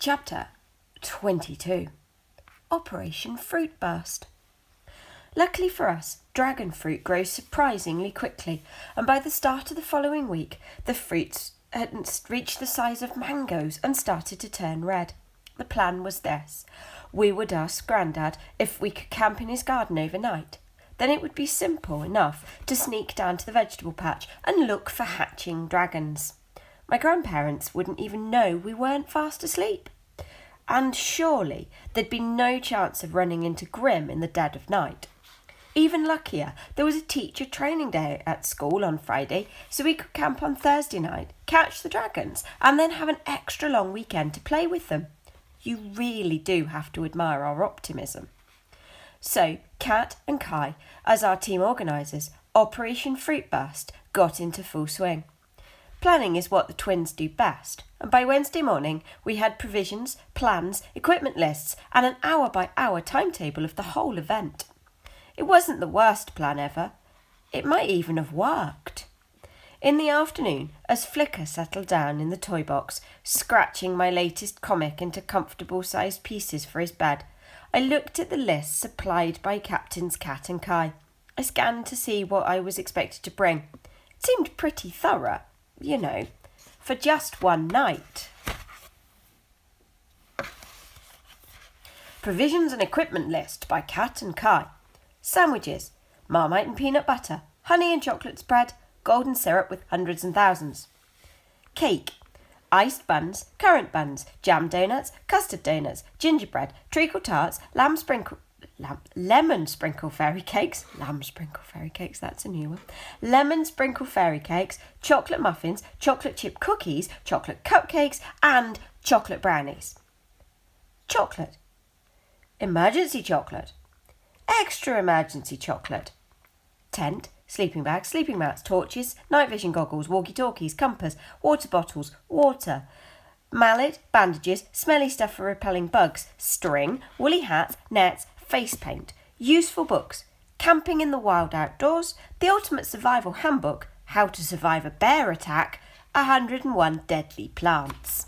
Chapter 22. Operation Fruit Burst. Luckily for us, dragon fruit grows surprisingly quickly, and by the start of the following week, the fruits had reached the size of mangoes and started to turn red. The plan was this. We would ask Grandad if we could camp in his garden overnight. Then it would be simple enough to sneak down to the vegetable patch and look for hatching dragons. My grandparents wouldn't even know we weren't fast asleep. And surely there'd be no chance of running into Grim in the dead of night. Even luckier, there was a teacher training day at school on Friday, so we could camp on Thursday night, catch the dragons, and then have an extra long weekend to play with them. You really do have to admire our optimism. So, Kat and Kai, as our team organisers, Operation Fruit Burst got into full swing. Planning is what the twins do best, and by Wednesday morning we had provisions, plans, equipment lists, and an hour-by-hour timetable of the whole event. It wasn't the worst plan ever. It might even have worked. In the afternoon, as Flicker settled down in the toy box, scratching my latest comic into comfortable-sized pieces for his bed, I looked at the list supplied by Captains Kat and Kai. I scanned to see what I was expected to bring. It seemed pretty thorough, for just one night. Provisions and equipment list by Kat and Kai. Sandwiches, Marmite and peanut butter, honey and chocolate spread, golden syrup with hundreds and thousands. Cake, iced buns, currant buns, jam donuts, custard donuts, gingerbread, treacle tarts, lemon sprinkle fairy cakes, that's a new one, lemon sprinkle fairy cakes, chocolate muffins, chocolate chip cookies, chocolate cupcakes, and chocolate brownies. Chocolate, emergency chocolate, extra emergency chocolate, tent, sleeping bags, sleeping mats, torches, night vision goggles, walkie-talkies, compass, water bottles, water, mallet, bandages, smelly stuff for repelling bugs, string, woolly hats, nets, face paint, useful books, camping in the wild outdoors, the ultimate survival handbook, how to survive a bear attack, 101 deadly plants.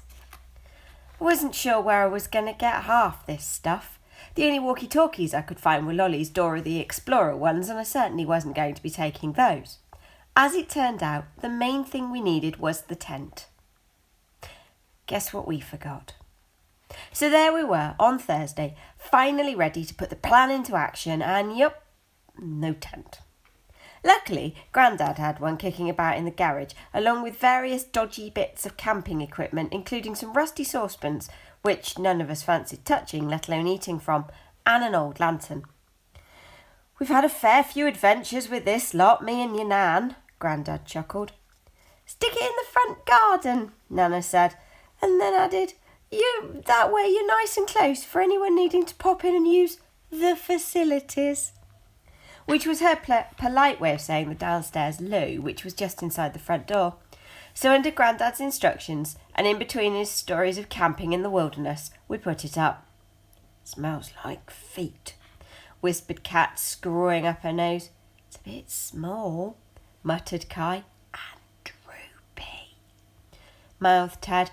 I wasn't sure where I was going to get half this stuff. The only walkie-talkies I could find were Lolly's Dora the Explorer ones, and I certainly wasn't going to be taking those. As it turned out, the main thing we needed was the tent. Guess what we forgot? So there we were, on Thursday, finally ready to put the plan into action, and no tent. Luckily, Grandad had one kicking about in the garage, along with various dodgy bits of camping equipment, including some rusty saucepans, which none of us fancied touching, let alone eating from, and an old lantern. "We've had a fair few adventures with this lot, me and your Nan," Grandad chuckled. "Stick it in the front garden," Nana said, and then added, that way you're nice and close for anyone needing to pop in and use the facilities," which was her polite way of saying the downstairs loo, which was just inside the front door. So under Grandad's instructions, and in between his stories of camping in the wilderness, we put it up. "Smells like feet," whispered Kat, screwing up her nose. "It's a bit small," muttered Kai. "And droopy," mouthed Ted.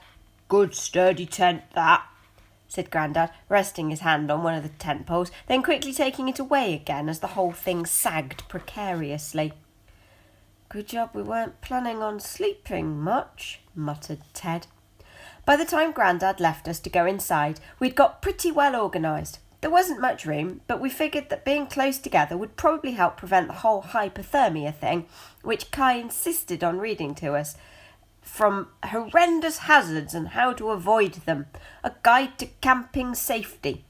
"Good sturdy tent, that," said Grandad, resting his hand on one of the tent poles, then quickly taking it away again as the whole thing sagged precariously. "Good job we weren't planning on sleeping much," muttered Ted. By the time Grandad left us to go inside, we'd got pretty well organised. There wasn't much room, but we figured that being close together would probably help prevent the whole hypothermia thing, which Kai insisted on reading to us. From Horrendous Hazards and How to Avoid Them, a Guide to Camping Safety.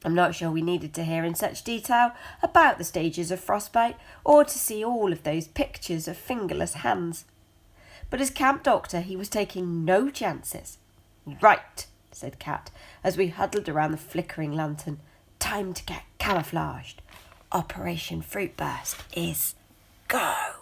I'm not sure we needed to hear in such detail about the stages of frostbite or to see all of those pictures of fingerless hands. But as camp doctor, he was taking no chances. "Right," said Kat, as we huddled around the flickering lantern. "Time to get camouflaged. Operation Fruit Burst is go."